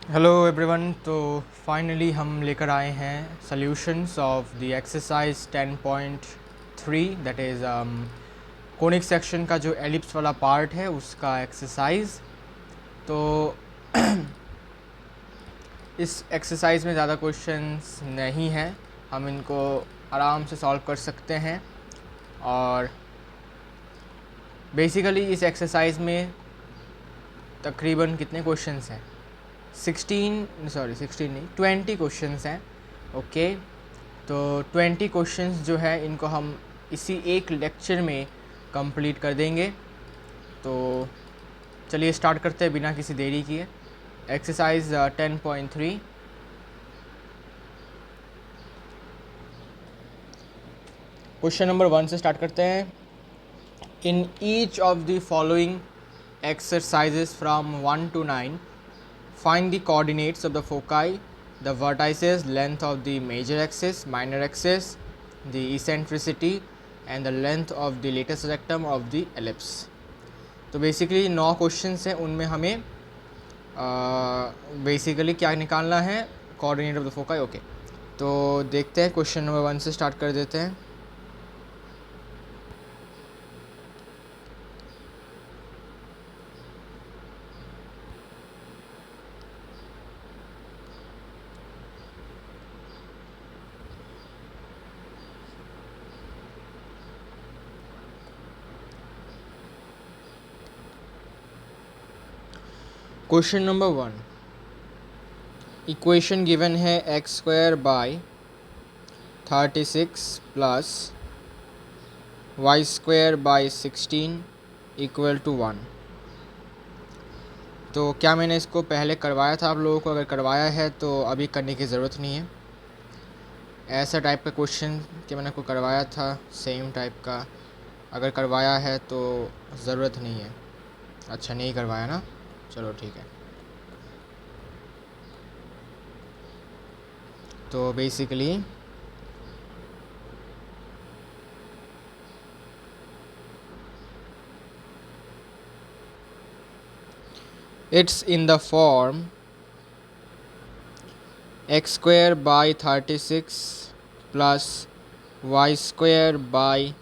Hello everyone. तो finally हम लेकर आए हैं solutions of the exercise 10.3 that is conic section का जो एलिप्स वाला पार्ट है उसका एक्सरसाइज। तो इस एक्सरसाइज में ज़्यादा क्वेश्चंस नहीं हैं, हम इनको आराम से सॉल्व कर सकते हैं। और बेसिकली इस एक्सरसाइज में तकरीबन कितने क्वेश्चंस हैं? 16 नहीं, 20 क्वेश्चंस हैं। ओके, तो 20 क्वेश्चंस जो है इनको हम इसी एक लेक्चर में कंप्लीट कर देंगे। तो चलिए स्टार्ट करते हैं बिना किसी देरी किए। एक्सरसाइज 10.3। क्वेश्चन नंबर 1 से स्टार्ट करते हैं। In each of the following exercises from 1 to 9, find the coordinates of the foci, the vertices, length of the major axis, minor axis, the eccentricity and the length of the latest rectum of the ellipse। तो basically 9 questions हैं, उनमें हमें basically क्या निकालना है? Coordinate of the foci. Okay, तो देखते हैं, क्वेश्चन नंबर 1 से स्टार्ट कर देते हैं। क्वेश्चन नंबर 1, इक्वेशन गिवन है x² by 36 plus y² by 16 equal to 1। तो क्या मैंने इसको पहले करवाया था आप लोगों को? अगर करवाया है तो अभी करने की ज़रूरत नहीं है। ऐसा टाइप का क्वेश्चन कि मैंने को करवाया था सेम टाइप का, अगर करवाया है तो ज़रूरत नहीं है। अच्छा, नहीं करवाया ना, चलो ठीक है। तो basically it's in the form x² by 36 plus y² by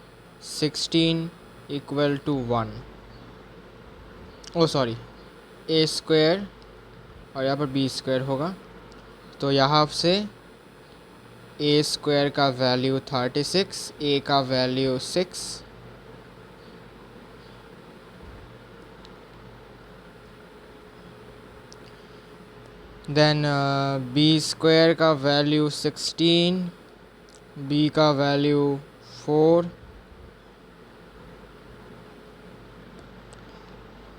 16 equal to 1। Oh sorry, a² और यहाँ पर b² होगा। तो यहाँ से a² का वैल्यू 36, a का वैल्यू 6, देन b² का वैल्यू 16, b का वैल्यू 4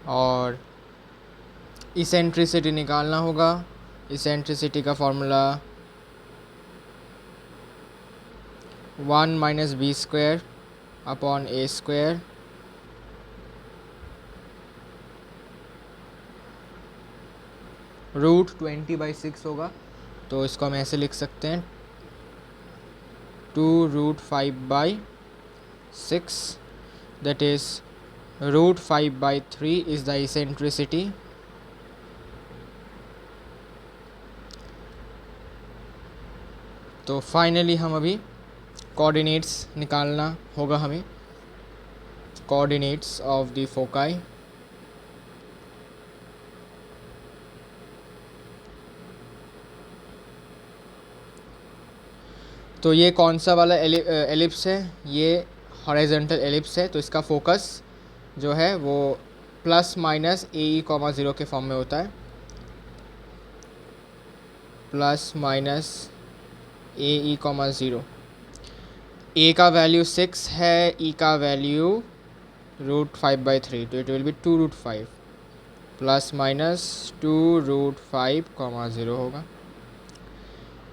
और इसेंट्रिसिटी निकालना होगा। इसेंट्रिसिटी का formula 1 minus b² upon a²। Root 20/6 होगा, तो इसको हम ऐसे लिख सकते हैं 2√5/6, that is √5/3 is the eccentricity. तो फाइनली हम अभी कोऑर्डिनेट्स निकालना होगा हमें, कोऑर्डिनेट्स ऑफ द फोकाई। तो ये कौन सा वाला एलिप्स है? ये हॉरिजॉन्टल एलिप्स है। तो इसका फोकस जो है वो प्लस माइनस AE,0 के फॉर्म में होता है। Plus minus AE,0। ए का वैल्यू 6 है, ई का वैल्यू √5/3, तो it will be 2√5 plus minus 2√5,0 होगा।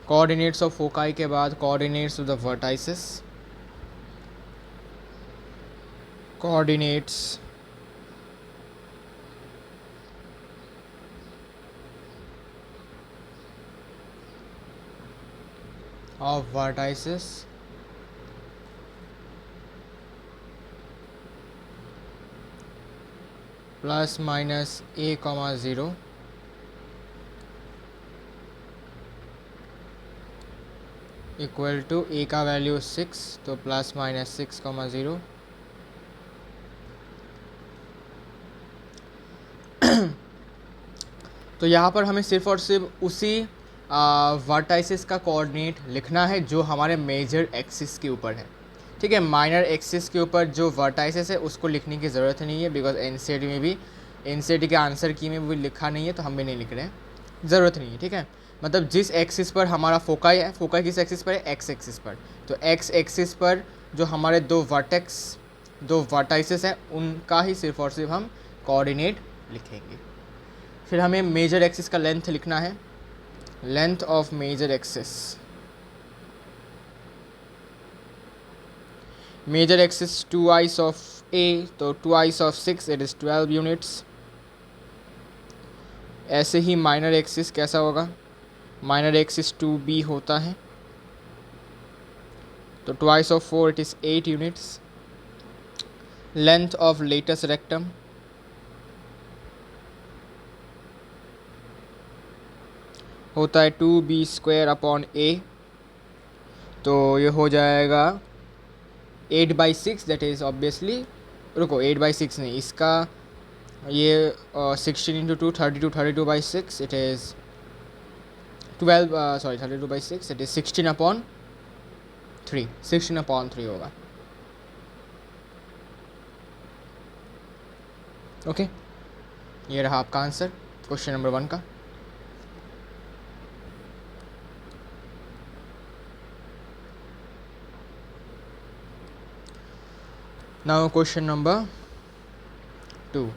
कोऑर्डिनेट्स ऑफ फोकाई के बाद coordinates of the vertices. Coordinates of vertices plus minus A,0 equal to a का वैल्यू 6, तो प्लस माइनस 6,0। तो यहाँ पर हमें सिर्फ और सिर्फ उसी वर्टाइसिस का कोऑर्डिनेट लिखना है जो हमारे मेजर एक्सिस के ऊपर है, ठीक है। माइनर एक्सिस के ऊपर जो वर्टाइसिस है उसको लिखने की ज़रूरत नहीं है, बिकॉज एनसीईआरटी में भी, एनसीईआरटी के आंसर की में भी लिखा नहीं है, तो हम भी नहीं लिख रहे हैं, ज़रूरत नहीं है, ठीक है। मतलब जिस एक्सिस पर हमारा फोकाई है, फोकाई किस एक्सिस पर है, एक्स एक्सिस पर, तो एक्स एक्सिस पर जो हमारे दो वर्टाइसिस हैं उनका ही सिर्फ और सिर्फ हम कोऑर्डिनेट लिखेंगे। फिर हमें मेजर एक्सिस का लेंथ लिखना है, length of major axis. Major axis twice of a, तो twice of 6, it is 12 units. ऐसे ही माइनर एक्सिस कैसा होगा, माइनर एक्सिस 2b होता है, तो twice of 4, it is 8 units. Length of latus rectum, होता है 2b² अपॉन a, तो ये हो जाएगा 8/6, दैट इज़ ऑब्वियसली, रुको 8/6 नहीं, इसका ये 16 into 2 32, 32/6, it is 32/6, it is 16/3, 16/3 होगा, ओके। ये रहा आपका आंसर क्वेश्चन नंबर 1 का। नाउ क्वेश्चन नंबर 2,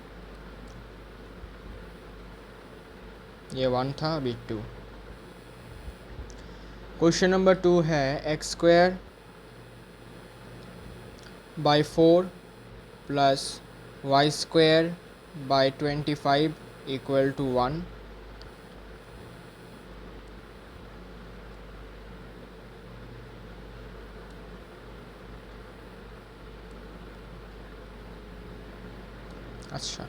ये 1 था, अभी 2। क्वेश्चन नंबर 2 है x² by 4 plus y² by 25 equal to 1। अच्छा,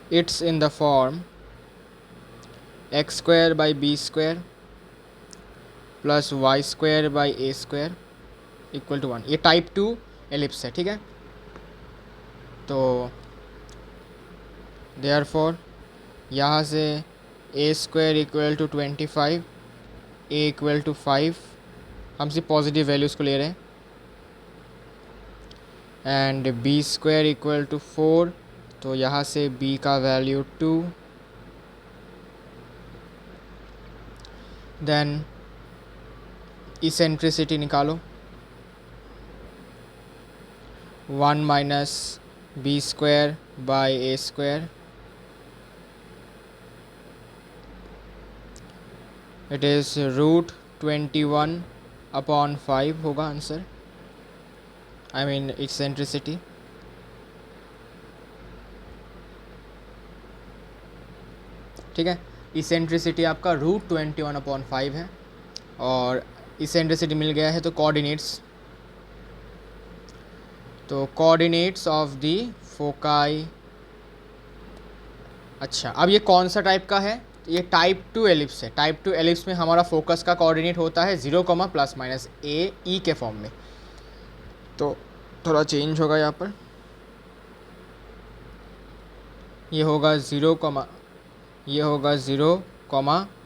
it's in the form x² by b² plus y² by a² equal to 1। ये टाइप 2 एलिप्स है, ठीक है। तो देयरफॉर यहाँ से a² equal to 25, a equal to 5, हम सिर्फ पॉजिटिव वैल्यूज़ को ले रहे हैं, एंड b² इक्वल टू 4, तो यहाँ से b का वैल्यू 2, देन इसेंट्रिसिटी निकालो, 1 minus b² by a², it is √21/5 होगा आंसर, आई मीन इसेंट्रिसिटी। ठीक है, इसेंट्रिसिटी आपका √21/5 है, और इसेंट्रिसिटी मिल गया है, तो कोऑर्डिनेट्स ऑफ द फोकाई। अच्छा, अब ये कौन सा टाइप का है, ये टाइप 2 एलिप्स है। टाइप 2 एलिप्स में हमारा फोकस का कोऑर्डिनेट होता है 0, प्लस माइनस a e के फॉर्म में, तो थोड़ा चेंज होगा यहाँ पर, ये होगा 0,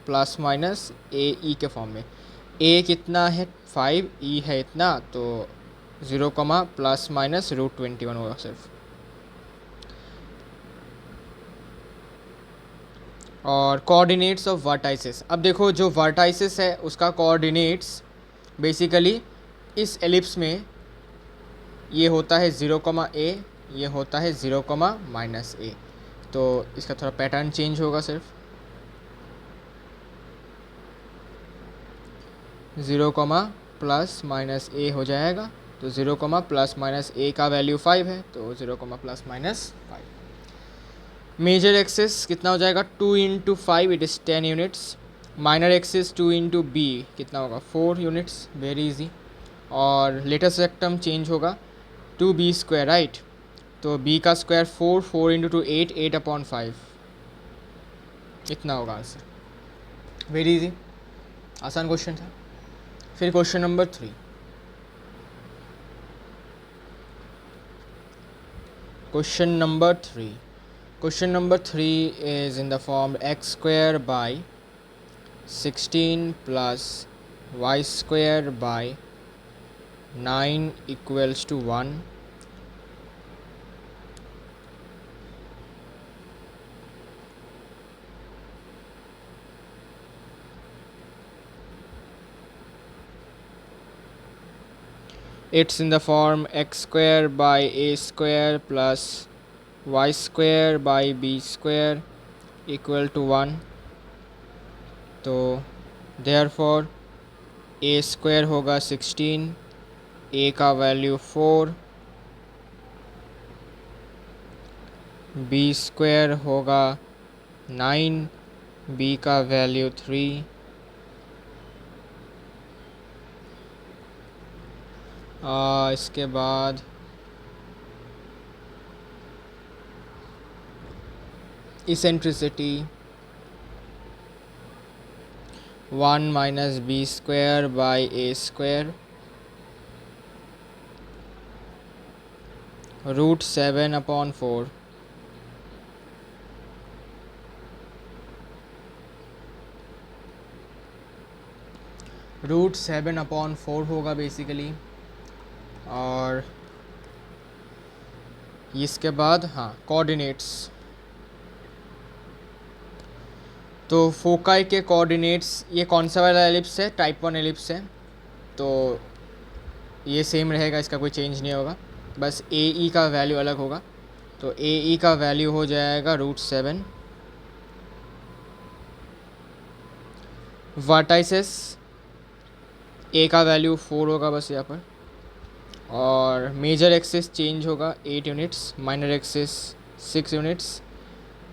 प्लस माइनस a e के फॉर्म में। a कितना है 5, e है इतना, तो 0, प्लस माइनस √21 होगा सिर्फ। और कोऑर्डिनेट्स ऑफ वर्टाइसिस, अब देखो जो वर्टाइसिस है उसका कोऑर्डिनेट्स बेसिकली इस एलिप्स में ये होता है 0, a, ये होता है 0, माइनस a, तो इसका थोड़ा पैटर्न चेंज होगा सिर्फ, 0, प्लस माइनस a हो जाएगा, तो 0, प्लस माइनस a का वैल्यू 5 है, तो 0, प्लस माइनस 5। मेजर एक्सिस कितना हो जाएगा, 2 into 5, it is 10 units. Minor axis 2 into b कितना होगा, 4 यूनिट्स, वेरी इजी। और लेटेस्ट रेक्टम चेंज होगा 2b², राइट, तो b का स्क्वायर 4 इंटू टू 8/5 इतना होगा आंसर। वेरी इजी, आसान क्वेश्चन था। फिर question number 3। Question number 3 is in the form x square by 16 plus y square by 9 equals to 1. It's in the form x square by a square plus y square by b square equal to 1. तो therefore a square होगा 16, a का value 4, b square होगा 9, b का value 3, इसके बाद eccentricity 1 minus b square by a square √7/4 √7/4 होगा basically. और इसके बाद कोऑर्डिनेट्स, तो फोकाई के कोऑर्डिनेट्स, ये कौन सा वाला एलिप्स है? टाइप 1 एलिप्स है, तो ये सेम रहेगा, इसका कोई चेंज नहीं होगा, बस ए ई का वैल्यू अलग होगा। तो ए ई का वैल्यू हो जाएगा √7। वर्टाइसेस ए का वैल्यू 4 होगा बस यहाँ पर, और मेजर एक्सिस चेंज होगा 8 यूनिट्स, माइनर एक्सिस 6 यूनिट्स,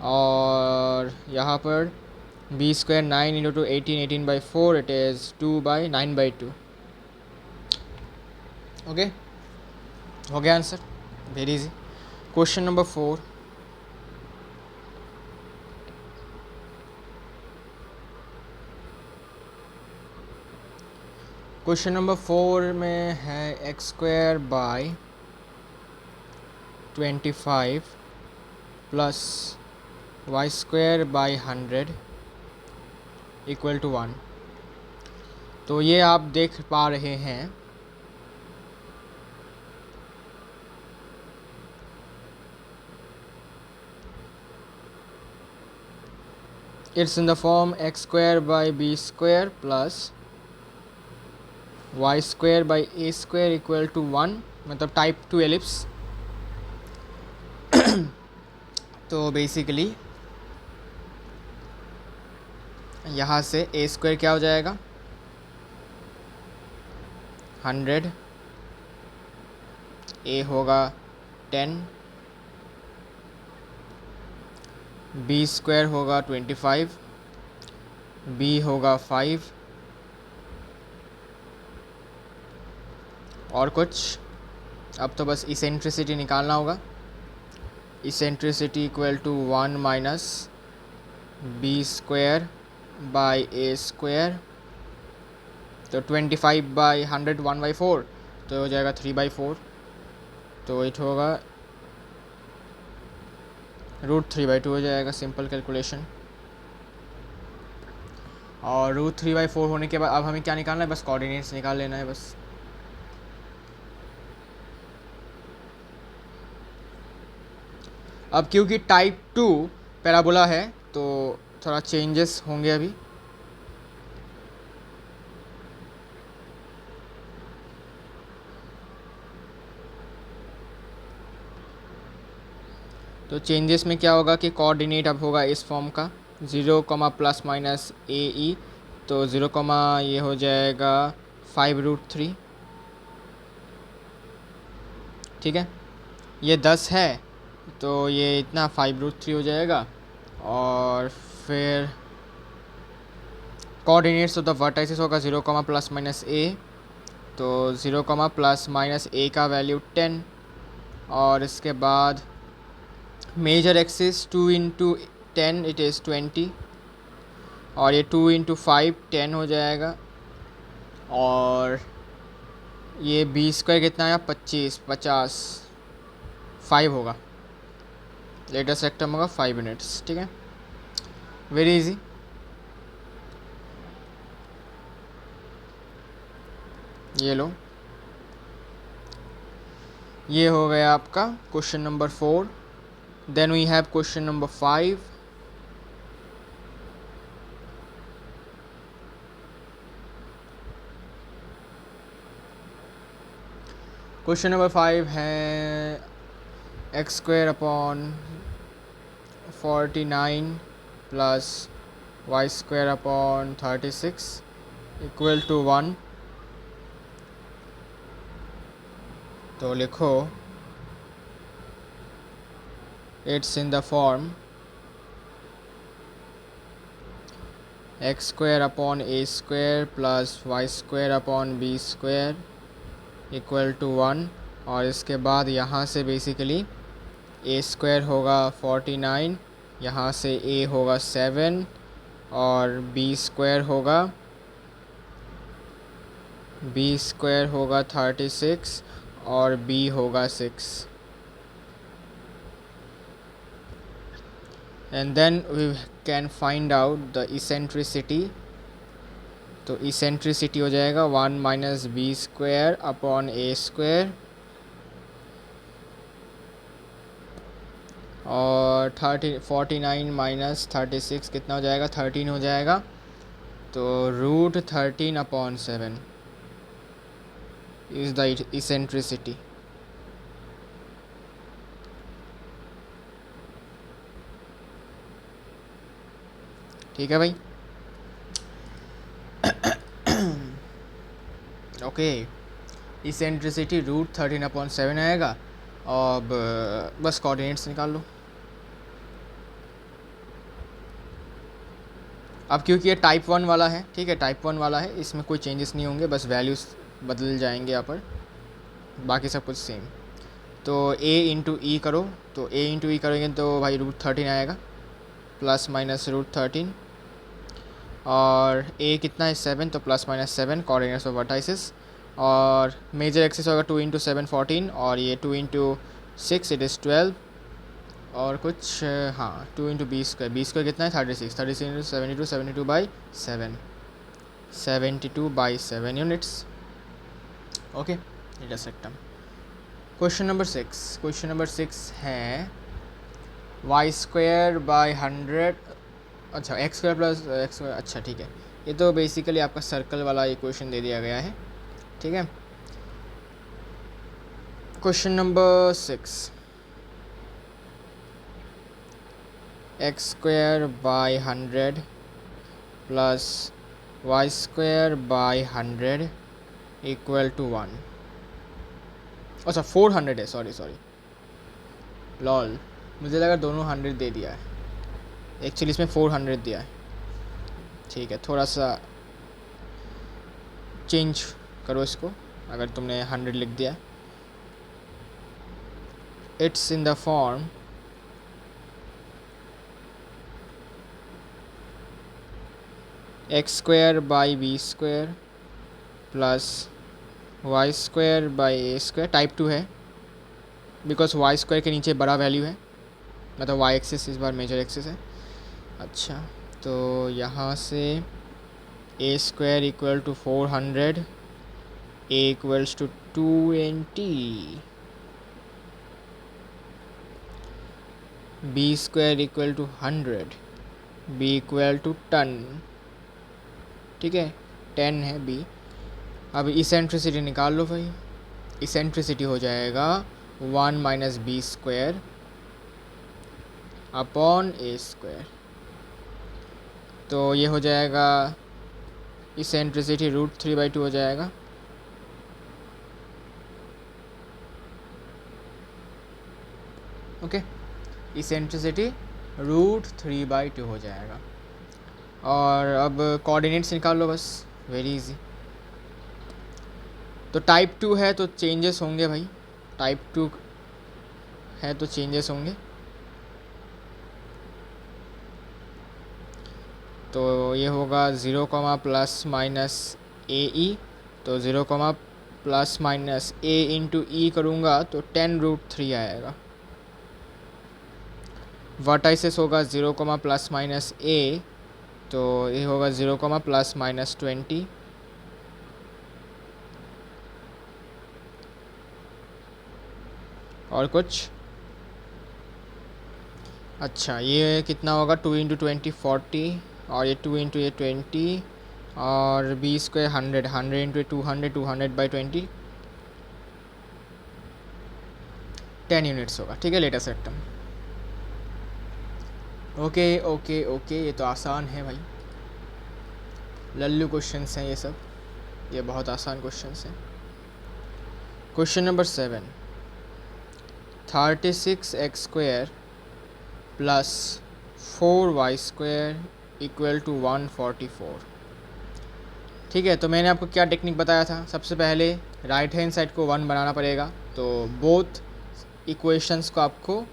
और यहाँ पर b square 9 into two 18/4 it is 2/9/2। Okay, हो गया answer, very easy. Question number 4। Question number 4 में है x square by 25 plus y square by 100 equal to 1। तो ये आप देख पा रहे हैं it's in the form x square by b square plus y square by a square equal to 1, मतलब टाइप 2 एलिप्स। तो बेसिकली यहाँ से ए स्क्वायर क्या हो जाएगा 100, ए होगा 10, बी स्क्वायर होगा 25, बी होगा 5, और कुछ। अब तो बस इसेंट्रिसिटी निकालना होगा। Eccentricity equal to 1 minus b square by a square, तो 25/100 1/4, तो हो जाएगा 3/4, तो इट होगा √3/2 हो जाएगा, सिंपल कैलकुलेशन। और √3/4 होने के बाद अब हमें क्या निकालना है? बस कोऑर्डिनेट्स निकाल लेना है बस। अब क्योंकि टाइप 2 पैराबोला है तो थोड़ा चेंजेस होंगे अभी। तो चेंजेस में क्या होगा कि कोऑर्डिनेट अब होगा इस फॉर्म का 0, प्लस माइनस ए ई, तो 0, ये हो जाएगा 5√3। ठीक है, ये 10 है तो ये इतना 5√3 हो जाएगा। और फिर कोऑर्डिनेट्स ऑफ द वर्टाइसेस होगा 0, प्लस माइनस ए, तो 0, प्लस माइनस ए का वैल्यू 10, और इसके बाद major axis 2 into 10 it is 20, और ये 2 इंटू 5 10 हो जाएगा, और ये बी स्क्वायर कितना है 50 5 होगा, लेटेस्ट रेक्टम होगा 5 यूनिट्स। ठीक है, वेरी इजी। ये लो, ये हो गया आपका question number 4। Then we have question number 5। Question number 5 है x square upon 49 plus y square upon 36 equal to 1। तो लिखो it's in the form x square upon a square plus y square upon b square equal to 1, और इसके बाद यहाँ से basically ए square होगा 49, यहाँ से ए होगा 7 और बी स्क्वायर होगा 36 और बी होगा 6, and then we can find out the eccentricity. तो इसेंट्रिसिटी हो जाएगा 1 minus b square upon a square, और 49 माइनस 36 कितना हो जाएगा 13 हो जाएगा, तो root 13 upon 7 is the eccentricity. ठीक है भाई, ओके। इसेंट्रिसिटी रूट 13 अपॉन 7 आएगा। अब बस कोऑर्डिनेट्स निकाल लो। अब क्योंकि ये टाइप 1 वाला है, ठीक है, टाइप 1 वाला है, इसमें कोई चेंजेस नहीं होंगे, बस वैल्यूज़ बदल जाएंगे यहाँ पर, बाकी सब कुछ सेम। तो a इंटू ई करो, तो a इंटू ई करेंगे तो भाई रूट 13 आएगा, प्लस माइनस रूट 13, और a कितना है 7, तो plus minus 7 coordinates of vertices, और मेजर एक्सिस होगा 2 इंटू 7 14, और ये 2 इंटू 6 इट इज़ 12, और कुछ हाँ 2 इंटू बी स्क्वायर कितना है 36 into 72 by 7 72 by 7 units. Okay, latus rectum. Question number 6 है वाई स्क्वायर बाई 100, अच्छा x square plus x square, अच्छा ठीक है, ये तो बेसिकली आपका सर्कल वाला इक्वेशन दे दिया गया है। ठीक है, question number 6, x square by 100 plus y square by 100 equal to 1, अच्छा 400 है, सॉरी लॉल, मुझे लगा दोनों 100 दे दिया है, एक्चुअली इसमें 400 दिया है। ठीक है, थोड़ा सा चेंज करो इसको, अगर तुमने 100 लिख दिया। It's in the form x square by b square plus y square by a square, type 2 है बिकॉज वाई स्क्वायर के नीचे बड़ा वैल्यू है, मतलब वाई एक्सिस इस बार मेजर एक्सिस है। अच्छा, तो यहाँ से a square equal to 400, a equals to 220, b square equal to 100, b equal to 10, ठीक है 10 है बी। अब इसेंट्रिसिटी निकाल लो भाई, इसेंट्रिसिटी हो जाएगा 1 minus b square upon a square, तो ये हो जाएगा इसेंट्रिसिटी रूट 3/2 हो जाएगा। ओके, इसेंट्रिसिटी रूट 3/2 हो जाएगा। और अब कोऑर्डिनेट्स निकाल लो बस, वेरी इजी। तो टाइप 2 है तो चेंजेस होंगे भाई, टाइप 2 है तो चेंजेस होंगे। तो ये होगा 0 प्लस माइनस ए ई, तो 0 प्लस माइनस ए इंटू ई करूँगा तो 10√3 आएगा। वर्टाइसिस होगा 0 प्लस माइनस ए, तो ये होगा 0 प्लस माइनस 20। और कुछ? अच्छा, ये कितना होगा? 2 इंटू 20 40, और ये 2 इंटू ये 20, और बी स्क्वायर 100, 100 इंटू 200, 200/20, 10 यूनिट्स होगा। ठीक है, latus rectum. Okay okay okay, ये तो आसान है भाई, लल्लू क्वेश्चंस हैं ये सब, ये बहुत आसान क्वेश्चंस हैं। Question number 7, 36x² plus 4y² equal to 144। ठीक है, तो मैंने आपको क्या टेक्निक बताया था? सबसे पहले राइट हैंड साइड को 1 बनाना पड़ेगा, तो बोथ इक्वेशंस को आपको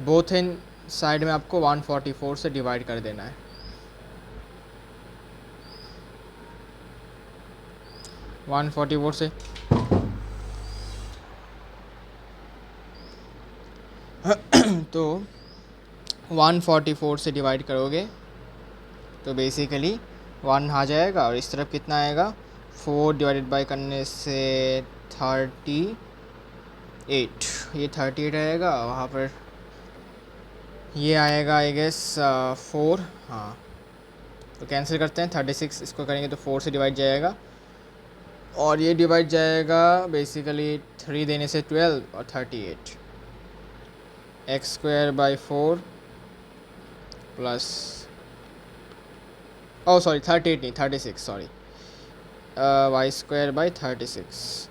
बोथ हैंड साइड में आपको 144 से डिवाइड कर देना है। 144 से तो 144 से डिवाइड करोगे तो बेसिकली 1 आ जाएगा, और इस तरफ कितना आएगा? 4 डिवाइडेड बाय करने से 38, ये 38 आएगा। वहाँ पर ये आएगा आई गेस 4, हाँ, तो कैंसिल करते हैं। 36 इसको करेंगे तो 4 से डिवाइड जाएगा, और ये डिवाइड जाएगा बेसिकली 3 देने से 12 और 38। x²/4 प्लस, ओ सॉरी 38 नहीं 36, सॉरी, y²/36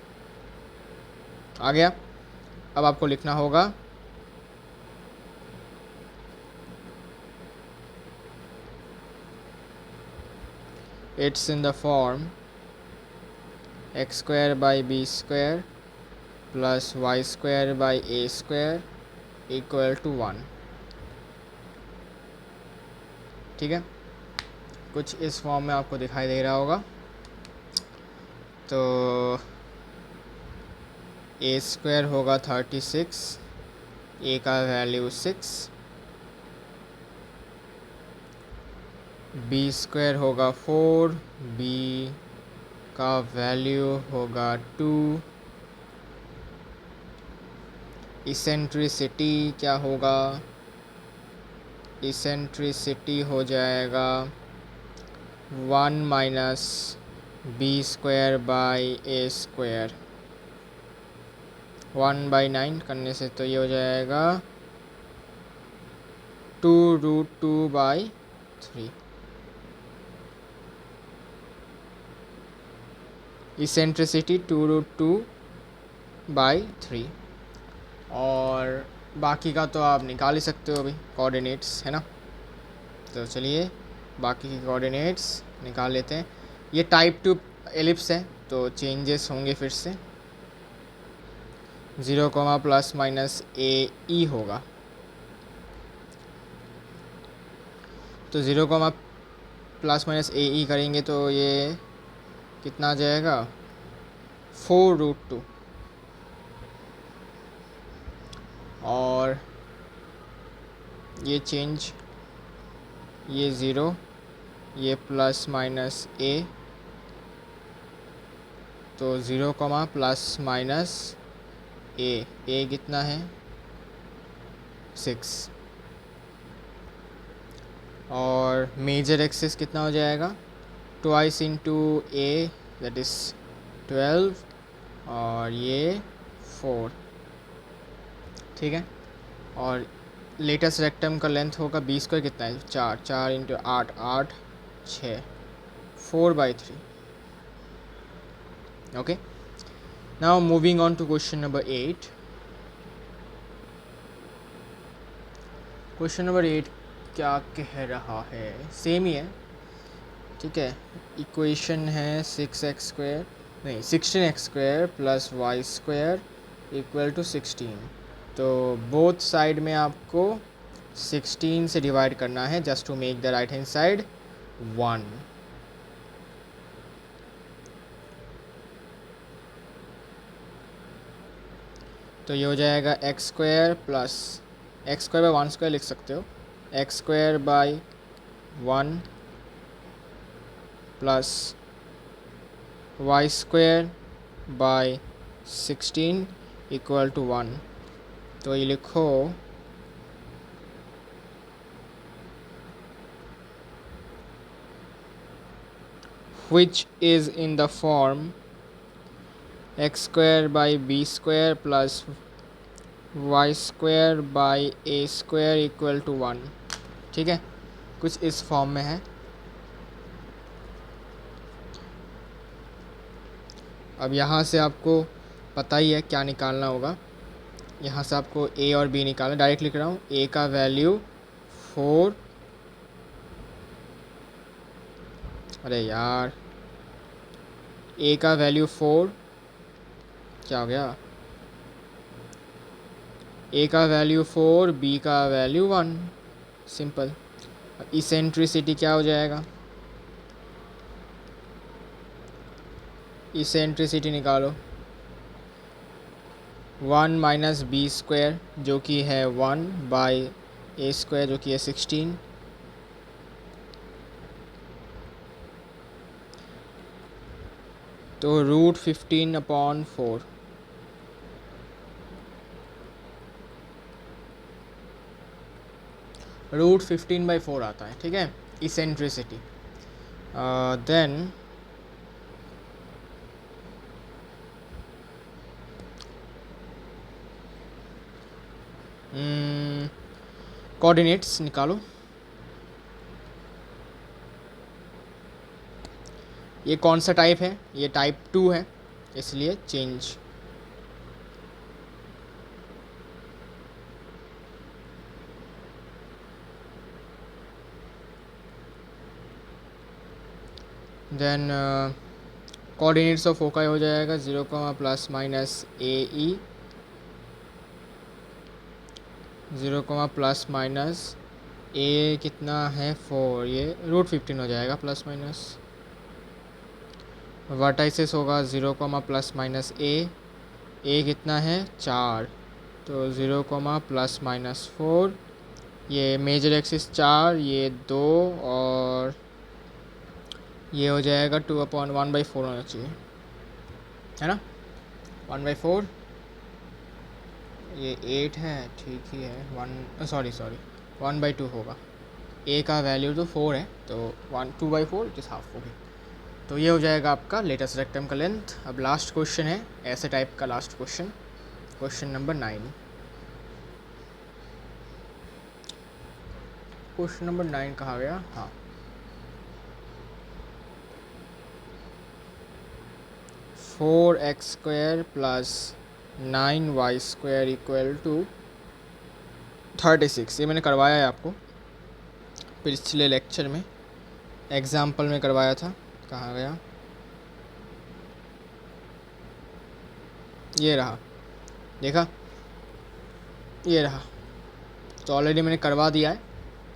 आ गया। अब आपको लिखना होगा it's in the form x²/b² plus y²/a² equal to 1। ठीक है, कुछ इस फॉर्म में आपको दिखाई दे रहा होगा। तो a² होगा 36, a का वैल्यू 6, b² होगा 4, b का वैल्यू होगा 2, इसेंट्रिसिटी क्या होगा? इसेंट्रिसिटी हो जाएगा 1 माइनस b²/a², 1/9 करने से तो ये हो जाएगा 2√2/3। इसेंट्रिसिटी 2√2/3, और बाकी का तो आप निकाल ही सकते हो अभी, कोऑर्डिनेट्स है ना। तो चलिए बाकी की कोऑर्डिनेट्स निकाल लेते हैं। ये टाइप 2 एलिप्स है, तो चेंजेस होंगे फिर से। 0 प्लस माइनस ए ई होगा, तो 0 प्लस माइनस ए ई करेंगे तो ये कितना आ जाएगा? 4√2, और ये चेंज, ये 0, ये प्लस माइनस ए, तो 0 प्लस माइनस ए कितना है? 6, और मेजर एक्सिस कितना हो जाएगा? Twice into A, that is 12, और ये 4। ठीक है, और लेटेस्ट रेक्टम का लेंथ होगा b² कितना है? 4, 4 into 8, 8, 6, 4/3। Okay, now moving on to question number 8। Question number 8 क्या कह रहा है? सेम ही है, ठीक है। इक्वेशन है 16x² plus y² equal to 16। तो बोथ साइड में आपको 16 से डिवाइड करना है just to make the right hand side 1। तो ये हो जाएगा x square plus x square by 1 square लिख सकते हो, x square by 1 plus y square by 16 equal to 1। तो ये लिखो which is in the form x square by b square plus y square by a square equal to 1। ठीक है, कुछ इस फॉर्म में है। अब यहाँ से आपको पता ही है क्या निकालना होगा। यहाँ से आपको a और b निकालना, डायरेक्ट लिख रहा हूँ। a का वैल्यू 4, अरे यार a का वैल्यू 4, क्या हो गया, a का वैल्यू 4, b का वैल्यू 1, सिंपल। इसेंट्रिसिटी क्या हो जाएगा, इसेंट्रिसिटी निकालो, 1 माइनस बी स्क्वायर जो कि है 1 बाई ए स्क्वायर जो कि है 16, तो रूट 15 अपॉन 4। रूट 15/4 आता है। ठीक है, इसेंट्रिसिटी। देन कोऑर्डिनेट्स निकालो। ये कौन सा टाइप है, ये टाइप 2 है, इसलिए change. Then coordinates of foci हो जाएगा 0, plus minus a e, 0, plus minus a कितना है 4, ये रूट 15 हो जाएगा प्लस माइनस। वर्टाइसिस होगा 0, प्लस माइनस ए कितना है 4, तो 0, प्लस माइनस 4, ये मेजर एक्सिस 4, ये 2, और ये हो जाएगा 2/1/4 होना चाहिए, है ना, 1/4। ये 8 है, ठीक ही है, 1/2 होगा। ए का वैल्यू तो 4 है, तो 2/4 इट इज़ हाफ होगी। तो ये हो जाएगा आपका लेटेस्ट रेक्टम का लेंथ। अब लास्ट क्वेश्चन है ऐसे टाइप का, last question, question number 9। Question number 9 कहाँ गया, हाँ, four x square plus 9y square equal to 36। ये मैंने करवाया है आपको पिछले लेक्चर में, एग्जाम्पल में करवाया था। कहाँ गया, ये रहा, देखा, ये रहा। तो ऑलरेडी मैंने करवा दिया है,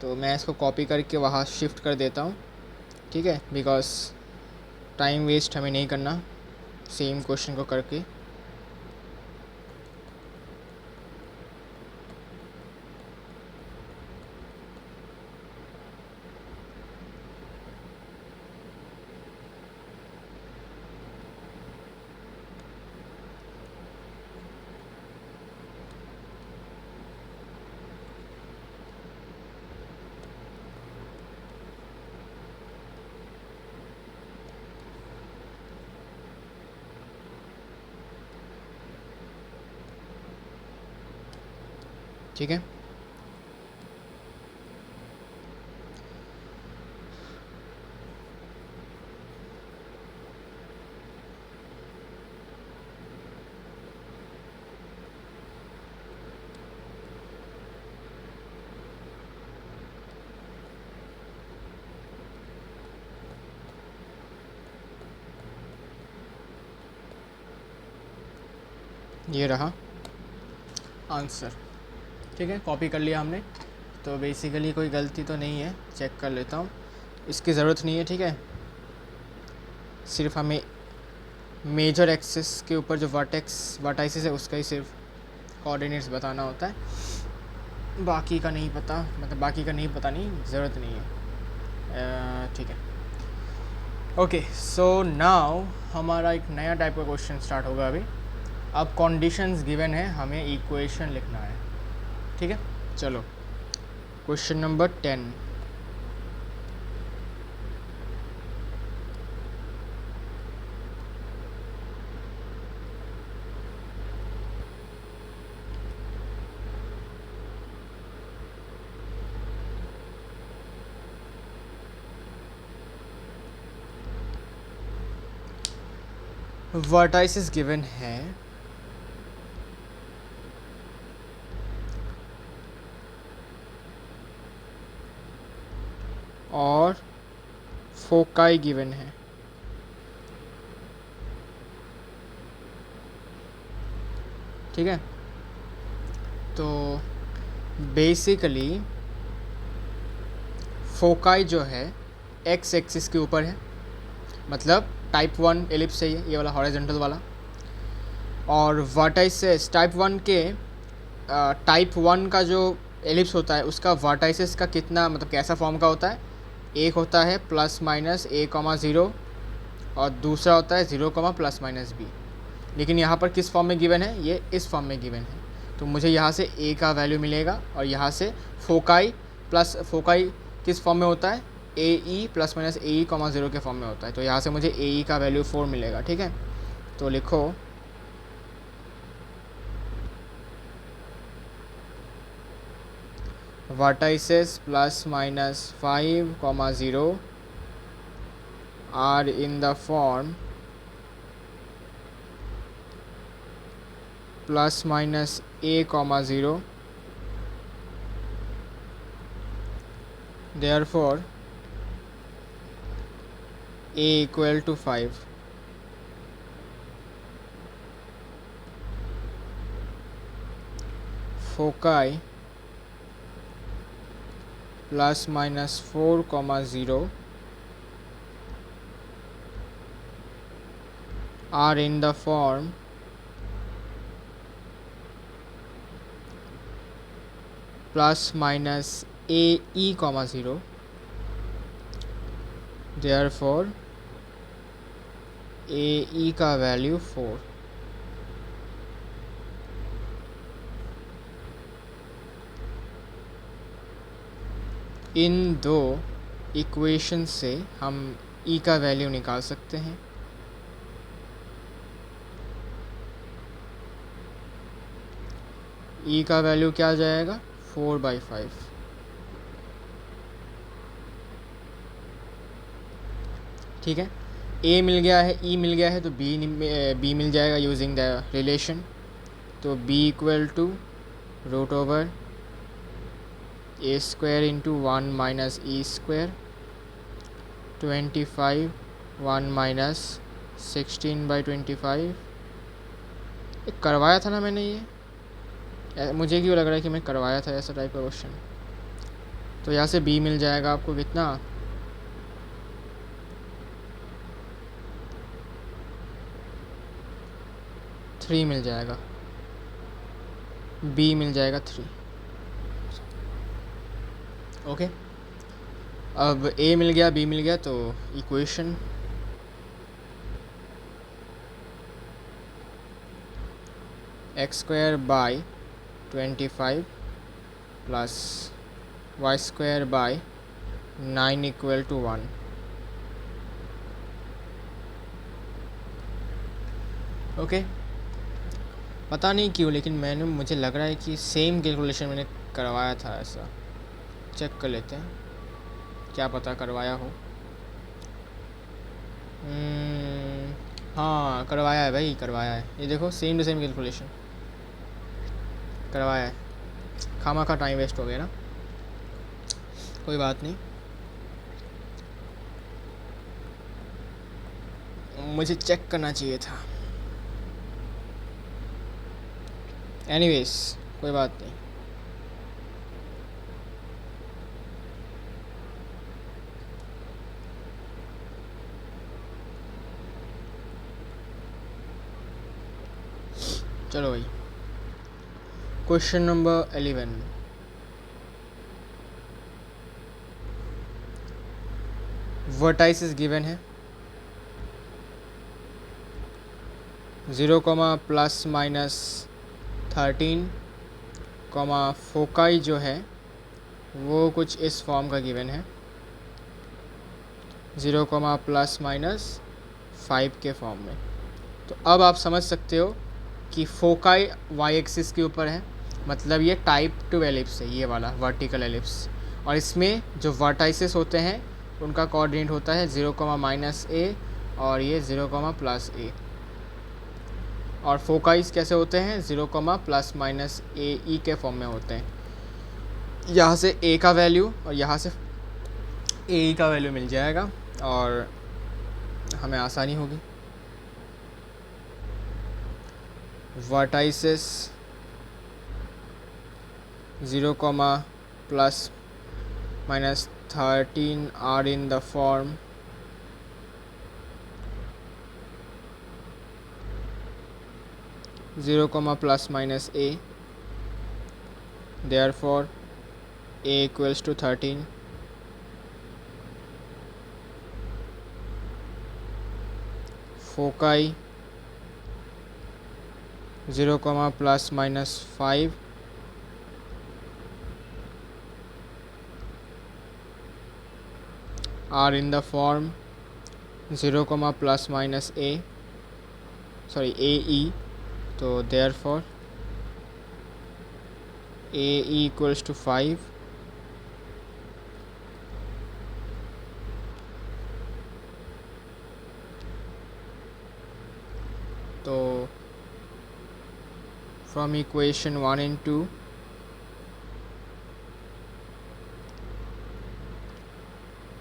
तो मैं इसको कॉपी करके वहाँ शिफ्ट कर देता हूँ। ठीक है, बिकॉज टाइम वेस्ट हमें नहीं करना सेम क्वेश्चन को करके। ठीक है, ये रहा। आंसर। ठीक है, कॉपी कर लिया हमने, तो बेसिकली कोई गलती तो नहीं है, चेक कर लेता हूँ, इसकी ज़रूरत नहीं है। ठीक है, सिर्फ हमें मेजर एक्सिस के ऊपर जो वर्टाइसिस है उसका ही सिर्फ कोऑर्डिनेट्स बताना होता है, बाकी का नहीं पता, मतलब बाकी का नहीं पता, नहीं ज़रूरत नहीं है। ठीक है, ओके, सो नाउ हमारा एक नया टाइप का क्वेश्चन स्टार्ट होगा अभी। अब कंडीशंस गिवन है, हमें इक्वेशन लिखना है। ठीक है, चलो क्वेश्चन नंबर 10। वर्टाइसिस गिवन है, और फोकाई गिवन है। ठीक है, तो बेसिकली फोकाई जो है एक्स एक्सिस के ऊपर है, मतलब टाइप 1 एलिप्स है ये वाला हॉरिजॉन्टल वाला, और वर्टाइसिस टाइप 1 के टाइप 1 का जो एलिप्स होता है उसका वर्टाइसिस का कितना, मतलब कैसा फॉर्म का होता है, एक होता है प्लस माइनस a,0 और दूसरा होता है 0, प्लस माइनस b। लेकिन यहाँ पर किस फॉर्म में गिवन है, ये इस फॉर्म में गिवन है, तो मुझे यहाँ से a का वैल्यू मिलेगा, और यहाँ से फोकाई किस फॉर्म में होता है, ae प्लस माइनस ae, 0 के फॉर्म में होता है, तो यहाँ से मुझे ae का वैल्यू 4 मिलेगा। ठीक है, तो लिखो vertices plus minus 5, 0 are in the form plus minus a, 0, therefore a equal to 5. Foci plus minus 4, 0 are in the form plus minus ae, 0, therefore ae का वैल्यू 4। इन दो इक्वेशन से हम e का वैल्यू निकाल सकते हैं। e का value क्या आ जाएगा, 4/5। ठीक है, a मिल गया है, e मिल गया है, तो b मिल जाएगा यूजिंग द रिलेशन, तो b equal to √a² into 1 minus e square, 25 1 माइनस 16/25। करवाया था ना मैंने ये, मुझे क्यों लग रहा है कि मैं करवाया था ऐसा टाइप का क्वेश्चन। तो यहाँ से b मिल जाएगा आपको कितना, 3 मिल जाएगा, b मिल जाएगा 3। ओके, अब a मिल गया, b मिल गया, तो equation x² by 25 plus y² by 9 equal to 1। Okay, पता नहीं क्यों, लेकिन मुझे लग रहा है कि सेम कैलकुलेशन मैंने करवाया था ऐसा। चेक कर लेते हैं, क्या पता करवाया हो। हाँ करवाया है भाई, करवाया है, ये देखो सेम टू सेम कैलकुलेशन करवाया है। खामा का टाइम वेस्ट हो गया ना, कोई बात नहीं, मुझे चेक करना चाहिए था। एनीवेज कोई बात नहीं। चलो भाई, क्वेश्चन नंबर 11। वर्टाइसिस गिवन है 0, प्लस माइनस 13, फोकाई जो है वो कुछ इस फॉर्म का गिवन है 0, प्लस माइनस 5 के फॉर्म में। तो अब आप समझ सकते हो कि फोकाई वाई एक्सिस के ऊपर है, मतलब ये टाइप 2 एलिप्स है, ये वाला वर्टिकल एलिप्स। और इसमें जो वर्टाइसिस होते हैं उनका कोऑर्डिनेट होता है 0, माइनस ए और ये 0, प्लस ए। और फोकाइस कैसे होते हैं 0, प्लस माइनस ए ई के फॉर्म में होते हैं। यहाँ से ए का वैल्यू और यहाँ से ए ई का वैल्यू मिल जाएगा और हमें आसानी होगी। Vertices 0, plus minus 13 are in the form zero comma plus minus a, therefore a equals to 13. Foci 0, plus minus 5 are in the form 0, plus minus a, sorry ae, तो therefore ae equals to 5. तो from equation 1 and 2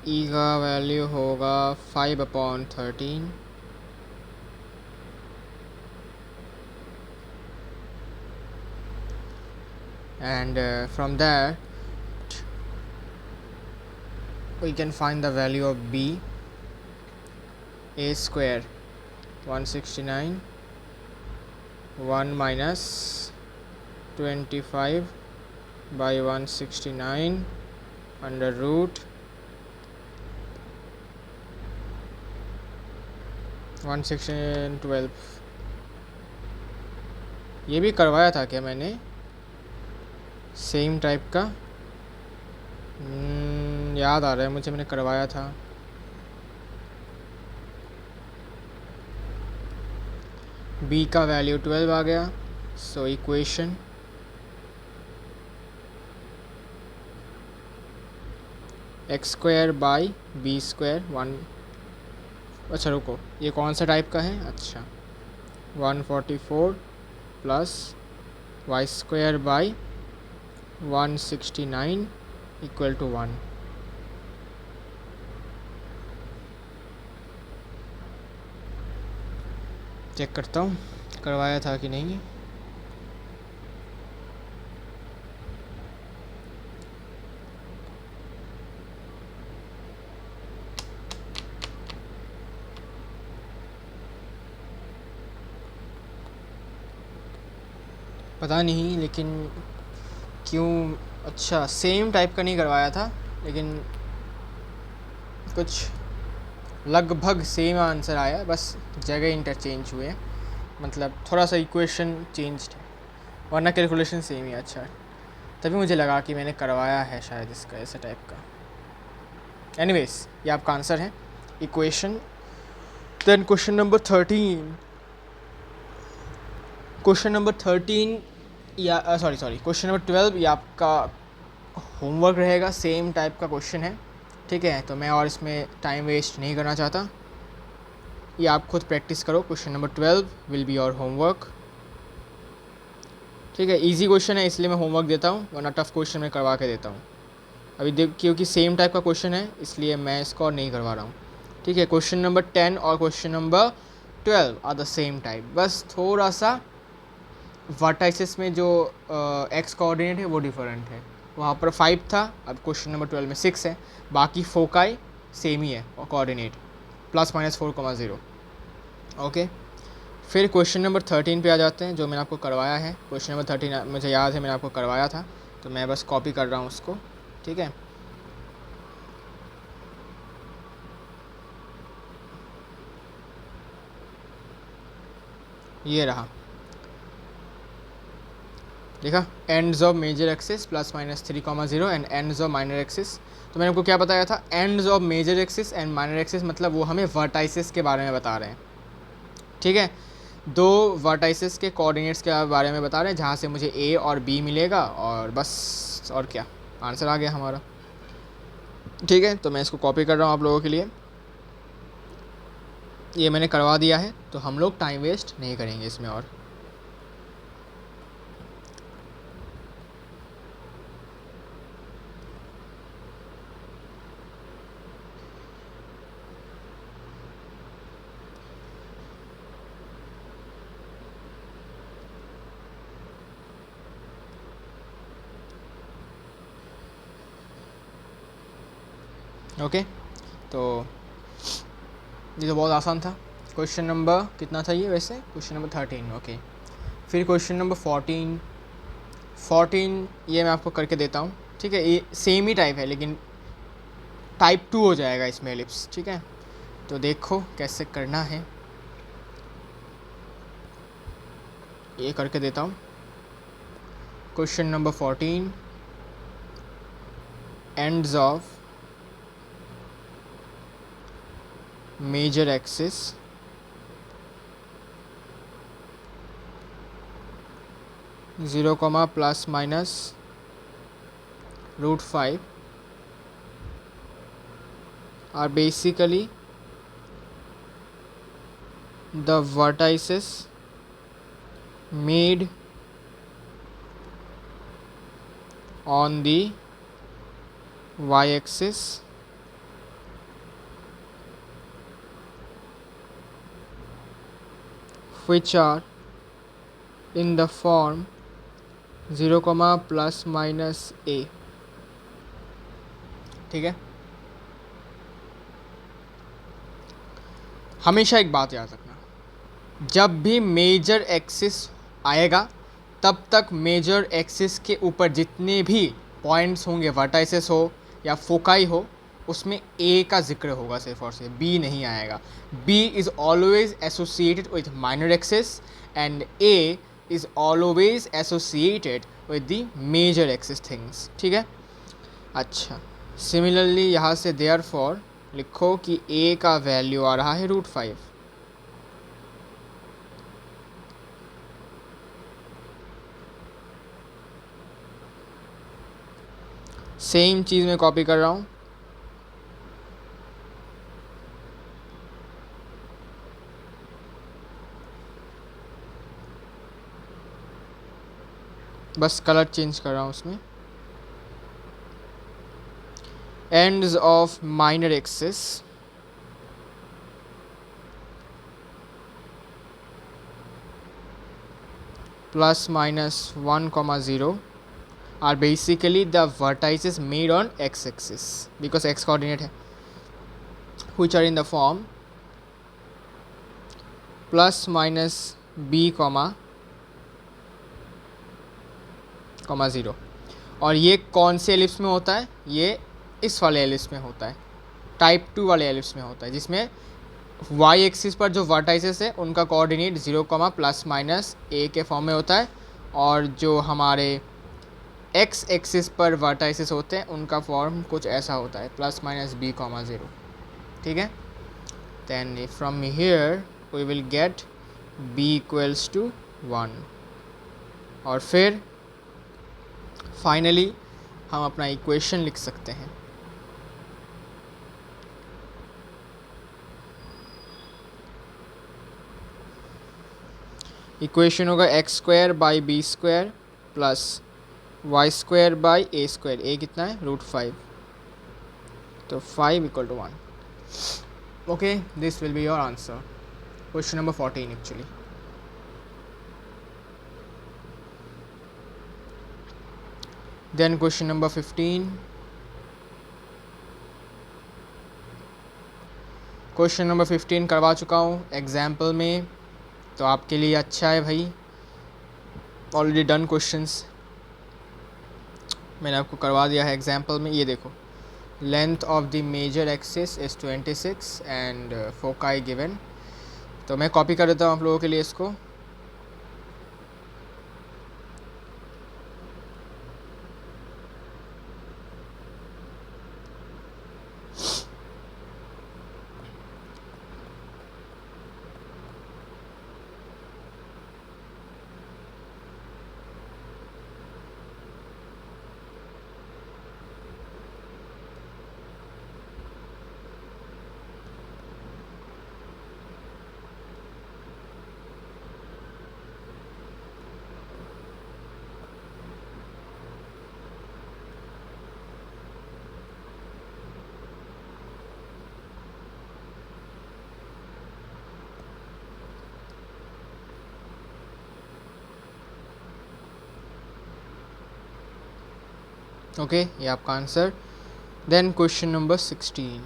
e का value होगा 5/13 and from that we can find the value of b. A square 169, 1 minus 25 by 169 under root 11612। ये भी करवाया था क्या मैंने सेम टाइप का? याद आ रहा है मुझे, मैंने करवाया था। b का वैल्यू 12 आ गया। So equation x square by b square 1। अच्छा रुको, ये कौन सा टाइप का है? अच्छा 144 plus y square by 169 equal to 1। Check करता हूँ करवाया था कि नहीं। पता नहीं लेकिन क्यों। अच्छा सेम टाइप का नहीं करवाया था, लेकिन कुछ लगभग सेम आंसर आया, बस जगह इंटरचेंज हुए, मतलब थोड़ा सा इक्वेशन चेंज है, वरना कैलकुलेशन सेम ही। अच्छा तभी मुझे लगा कि मैंने करवाया है शायद इसका ऐसे टाइप का। एनीवेज ये आपका आंसर है equation. Then question number 13। Question number 13 या क्वेश्चन नंबर 12 ये आपका होमवर्क रहेगा, सेम टाइप का क्वेश्चन है, ठीक है। तो मैं और इसमें टाइम वेस्ट नहीं करना चाहता, ये आप खुद प्रैक्टिस करो। Question number 12 will be your homework, ठीक है। इजी क्वेश्चन है इसलिए मैं होमवर्क देता हूँ, वरना टफ क्वेश्चन मैं करवा के देता हूँ। अभी देख क्योंकि सेम टाइप का क्वेश्चन है इसलिए मैं इसको और नहीं करवा रहा हूँ, ठीक है। क्वेश्चन नंबर 10 और question number 12 are the same type, बस थोड़ा सा वर्टाइसिस में जो एक्स कोऑर्डिनेट है वो डिफरेंट है, वहाँ पर 5 था, अब क्वेश्चन नंबर 12 में 6 है, बाकी फोकाई सेम ही है और कोऑर्डिनेट +-4,0। ओके, फिर क्वेश्चन नंबर 13 पे आ जाते हैं, जो मैंने आपको करवाया है। क्वेश्चन नंबर 13 मुझे याद है मैंने आपको करवाया था, तो मैं बस कॉपी कर रहा हूँ उसको, ठीक है। ये रहा, देखा, ends of major axis +-3,0 and ends of minor axis. तो मैंने आपको क्या बताया था, ends of major axis and minor axis मतलब वो हमें वर्टाइसिस के बारे में बता रहे हैं, ठीक है। दो वर्टाइसिस के कोऑर्डिनेट्स के बारे में बता रहे हैं, जहाँ से मुझे ए और बी मिलेगा, और बस, और क्या, आंसर आ गया हमारा, ठीक है। तो मैं इसको कॉपी कर रहा हूँ आप लोगों के लिए, ये मैंने करवा दिया है, तो हम लोग टाइम वेस्ट नहीं करेंगे इसमें और। ओके, तो ये तो बहुत आसान था। क्वेश्चन नंबर कितना था ये वैसे, क्वेश्चन नंबर 13। ओके, फिर क्वेश्चन नंबर 14 ये मैं आपको करके देता हूँ, ठीक है। ये सेम ही टाइप है, लेकिन टाइप 2 हो जाएगा इसमें एलिप्स, ठीक है। तो देखो कैसे करना है, ये करके देता हूँ। Question number 14, ends of major axis (0, ±√5) are basically the vertices made on the y-axis which are in the form 0, ±a, ठीक है। हमेशा एक बात याद रखना, जब भी मेजर एक्सिस आएगा तब तक मेजर एक्सिस के ऊपर जितने भी पॉइंट्स होंगे, वर्टाइसेस हो या फोकाई हो, उसमें ए का जिक्र होगा सिर्फ और सिर्फ, बी नहीं आएगा। B is always associated with minor axis and a is always associated with the major axis things, ठीक है। अच्छा, सिमिलरली यहाँ से देयरफॉर लिखो कि ए का वैल्यू आ रहा है √5, सेम चीज़ मैं कॉपी कर रहा हूँ, बस कलर चेंज कर रहा हूँ उसमें। Ends of minor axis +-1, 0 are basically the vertices made on x-axis because x coordinate है, which are in the form +-b, 0। और ये कौन से एलिप्स में होता है, ये इस वाले एलिप्स में होता है, टाइप 2 वाले एलिप्स में होता है, जिसमें y एक्सिस पर जो वर्टाइसेस है उनका कोऑर्डिनेट 0, ±a के फॉर्म में होता है, और जो हमारे x एक्सिस पर वर्टाइसेस होते हैं उनका फॉर्म कुछ ऐसा होता है, +-b, 0, ठीक है। Then from here we will get b = 1, और फिर फाइनली हम अपना इक्वेशन लिख सकते हैं। इक्वेशन होगा x² / b² + y² / a², a कितना है √5, तो 5 = 1। Okay, this will be your answer, question number 14 actually. Then question number 15, question number 15 करवा चुका हूँ एग्जाम्पल में, तो आपके लिए अच्छा है भाई, ऑलरेडी डन क्वेश्चंस मैंने आपको करवा दिया है एग्जाम्पल में। ये देखो, length of the major axis is 26 and foci given. तो मैं कॉपी कर देता हूँ आप लोगों के लिए इसको। ओके, ये आपका answer. Then question number 16,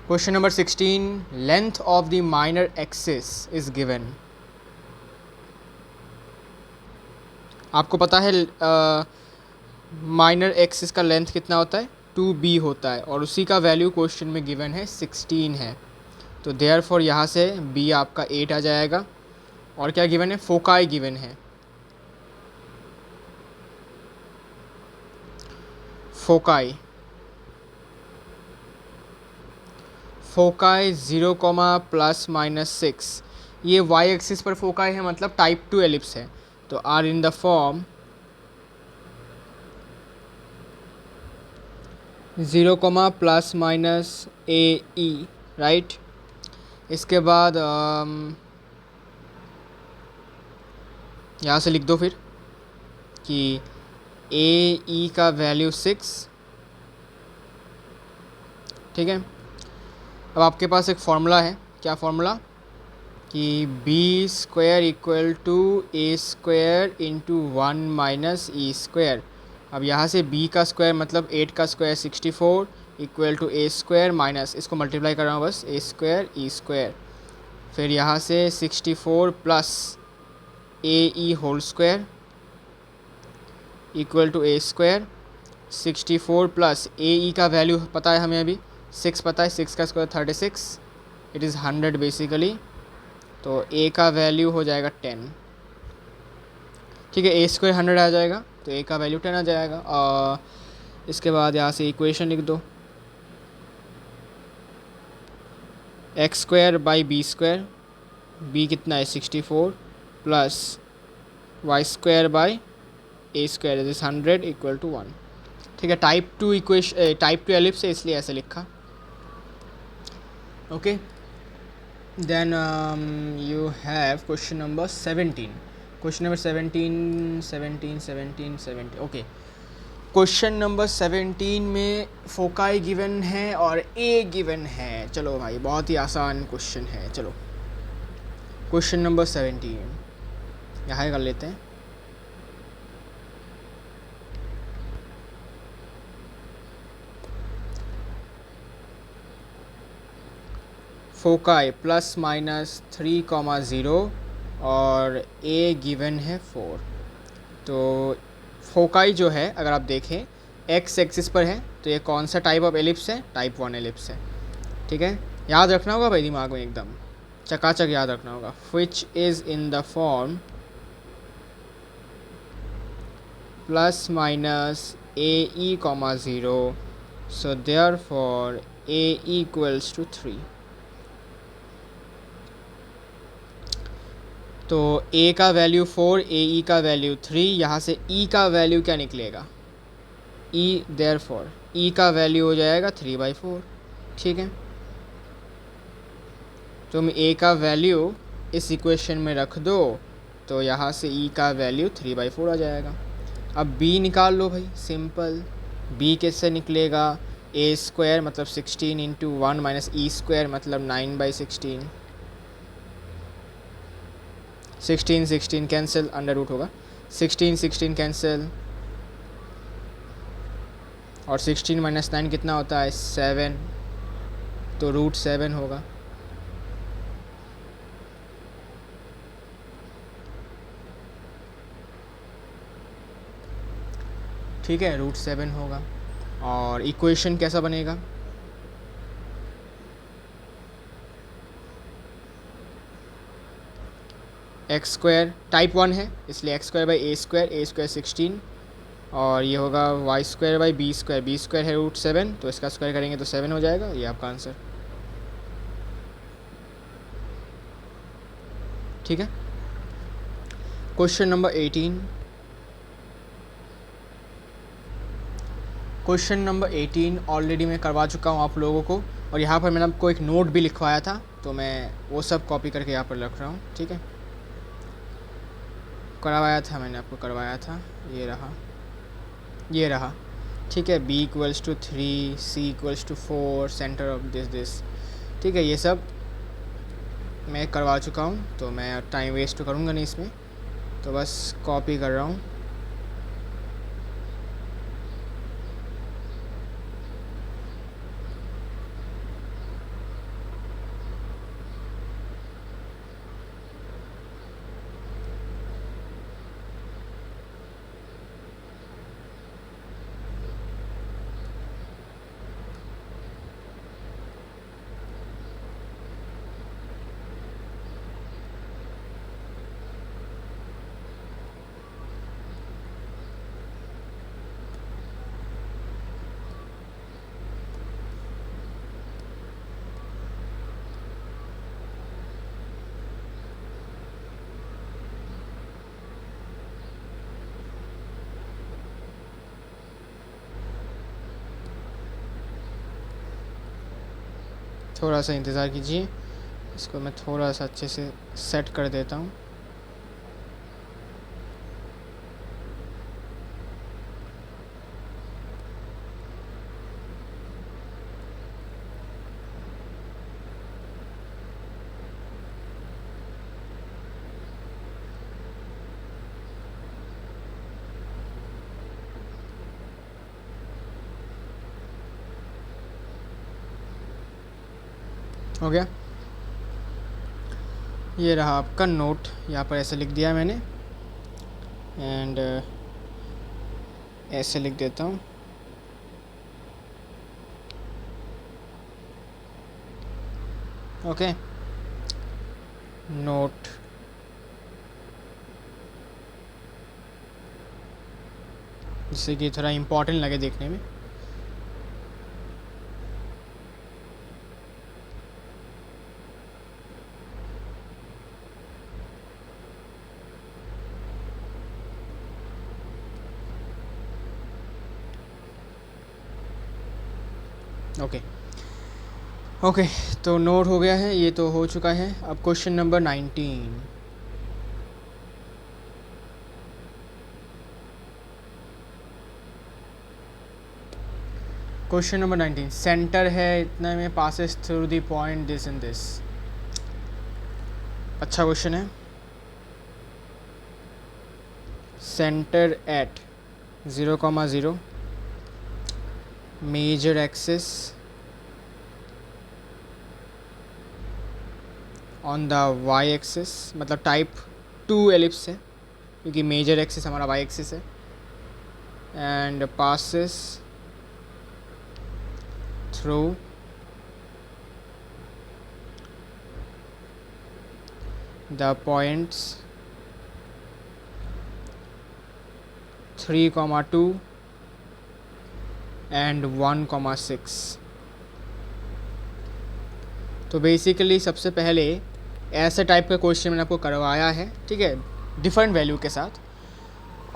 question number 16, length of the minor axis is given. आपको पता है माइनर एक्सिस का लेंथ कितना होता है, 2b होता है, और उसी का वैल्यू क्वेश्चन में गिवन है 16 है। तो देयरफॉर यहाँ से b आपका 8 आ जाएगा। और क्या गिवन है, फोकाई गिवन है। फोकाई 0, ±6, ये y एक्सिस पर फोकाई है, मतलब टाइप 2 एलिप्स है। तो are in the form 0, ±AE, right. इसके बाद यहाँ से लिख दो फिर कि AE का वैल्यू 6, ठीक है। अब आपके पास एक फॉर्मूला है, क्या फॉर्मूला, कि b square equal to a square into 1 - e square. अब यहाँ से b का स्क्वायर मतलब 8 का square 64 equal to a square minus, इसको मल्टीप्लाई कर रहा हूँ बस, a स्क्वायर e स्क्वायर। फिर यहाँ से 64 plus AE whole square equal to a square. 64 plus AE का वैल्यू पता है हमें, अभी 6 पता है, 6 का स्क्वायर 36, इट इज़ 100 बेसिकली। तो a का वैल्यू हो जाएगा 10, ठीक है। a स्क्वायर 100 आ जाएगा, तो a का वैल्यू 10 आ जाएगा। इसके बाद यहाँ से इक्वेशन लिख दो, x square by b square, b कितना है 64 plus y square by a square is 100 equal to 1, ठीक है। टाइप 2 इक्वेशन, टाइप 2 एलिप्स है इसलिए ऐसे लिखा, okay. Then you have question number 17, question number 17, okay. Question number 17 में फोकाई गिवन है और ए गिवन है। चलो भाई, बहुत ही आसान क्वेश्चन है। चलो क्वेश्चन नंबर 17 यहाँ कर लेते हैं। फोकाई ±3, और ए गिवन है 4। तो फोकाई जो है अगर आप देखें एक्स एक्सिस पर है, तो ये कौन सा टाइप ऑफ एलिप्स है, टाइप 1 एलिप्स है, ठीक है। याद रखना होगा भाई, दिमाग में एकदम चकाचक याद रखना होगा। Which is in the form ±AE, 0, so therefore A equals to 3। तो a का वैल्यू 4, AE का वैल्यू 3, यहाँ से e का वैल्यू क्या निकलेगा, e, देयरफॉर e का वैल्यू हो जाएगा 3/4, ठीक है। तुम a का वैल्यू इस इक्वेशन में रख दो, तो यहाँ से e का वैल्यू 3/4 आ जाएगा। अब b निकाल लो भाई, सिंपल। b कैसे निकलेगा, a स्क्वायर मतलब 16 इंटू 1 माइनस e स्क्वायर मतलब 9/16, 16 16 कैंसिल, अंडर रूट होगा, 16 16 कैंसिल, और 16 माइनस 9 कितना होता है 7, तो रूट 7 होगा। ठीक है, रूट 7 होगा। और इक्वेशन कैसा बनेगा, एक्स स्क्वायर टाइप 1 है इसलिए x square by a square 16, और ये होगा y square by b square है रूट 7, तो इसका स्क्वायर करेंगे तो 7 हो जाएगा, ये आपका आंसर। ठीक है, question number 18। Question number 18 already मैं करवा चुका हूँ आप लोगों को, और यहाँ पर मैंने आपको एक नोट भी लिखवाया था, तो मैं वो सब कॉपी करके यहाँ पर रख रहा हूँ। ठीक है, करवाया था मैंने आपको, करवाया था, ये रहा। ठीक है, b equals to 3, c equals to 4, centre of this. ठीक है, ये सब मैं करवा चुका हूँ, तो मैं टाइम वेस्ट तो करूँगा नहीं इसमें, तो बस कॉपी कर रहा हूँ। थोड़ा सा इंतज़ार कीजिए, इसको मैं थोड़ा सा अच्छे से सेट कर देता हूँ। हो गया, ये रहा आपका नोट, यहाँ पर ऐसे लिख दिया मैंने, एंड ऐसे लिख देता हूँ। ओके, नोट जिससे कि थोड़ा इम्पोर्टेंट लगे देखने में। ओके ओके, तो नोट हो गया है, ये तो हो चुका है। अब question number 19। Question number 19, centre है इतने में, passes through the point this and this. अच्छा क्वेश्चन है। Centre at 0,0, major axis on the y axis, मतलब टाइप 2 एलिप्स है क्योंकि मेजर एक्सिस हमारा वाई एक्सिस है, and passes through the points 3,2 and 1,6। तो बेसिकली सबसे पहले ऐसे टाइप का क्वेश्चन मैंने आपको करवाया है, ठीक है, डिफरेंट वैल्यू के साथ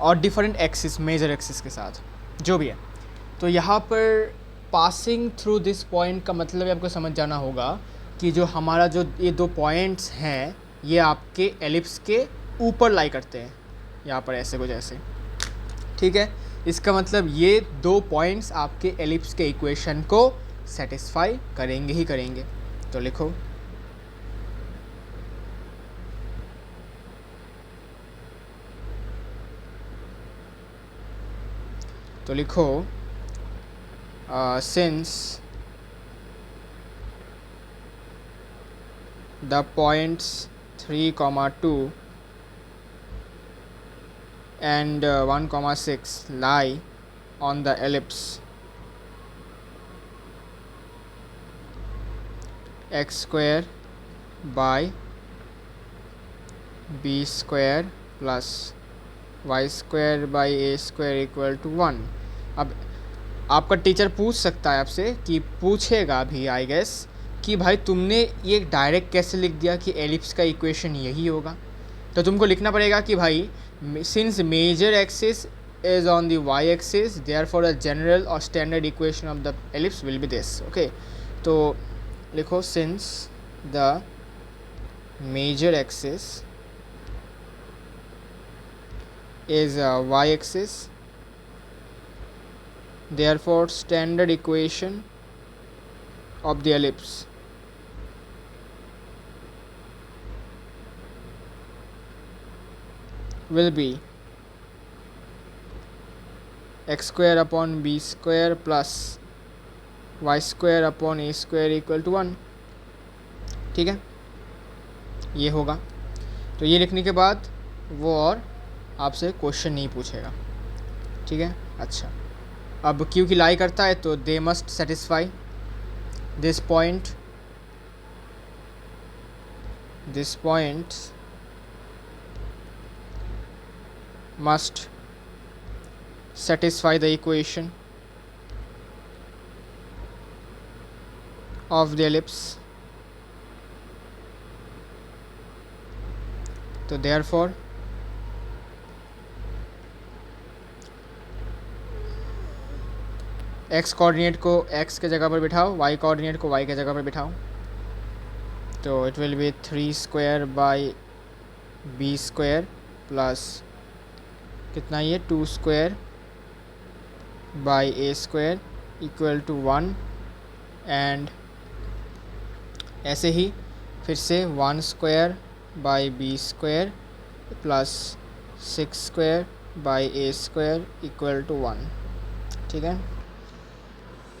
और डिफरेंट एक्सिस, मेजर एक्सिस के साथ, जो भी है। तो यहाँ पर पासिंग थ्रू दिस पॉइंट का मतलब आपको समझ जाना होगा कि जो हमारा जो ये दो पॉइंट्स हैं ये आपके एलिप्स के ऊपर लाई करते हैं, यहाँ पर ऐसे कुछ ऐसे, ठीक है। इसका मतलब ये दो पॉइंट्स आपके एलिप्स के इक्वेशन को सेटिस्फाई करेंगे ही करेंगे। तो लिखो तो लिखो since the points 3,2 and 1,6 lie on the ellipse x square by b square plus y square by a square equal to 1। अब आपका टीचर पूछ सकता है आपसे कि पूछेगा भी आई गेस कि भाई तुमने ये डायरेक्ट कैसे लिख दिया कि एलिप्स का इक्वेशन यही होगा। तो तुमको लिखना पड़ेगा कि भाई since major axis is on the y axis therefore the general और standard equation of the ellipse will be this. Okay, तो लिखो since the major axis is y-axis, therefore standard equation of the ellipse will be x square upon b square plus y square upon a square equal to 1। ठीक है, ये होगा। तो ये लिखने के बाद वो और आपसे क्वेश्चन नहीं पूछेगा। ठीक है, अच्छा, अब क्योंकि लाई करता है तो they must satisfy this point must satisfy the equation of the ellipse। तो therefore x कोऑर्डिनेट को x के जगह पर बिठाओ, y कोऑर्डिनेट को y के जगह पर बिठाओ। तो it will be 3 square by b square plus कितना ये 2 square by a square equal to 1। And ऐसे ही फिर से 1 square by b square plus 6 square by a square equal to 1। ठीक है,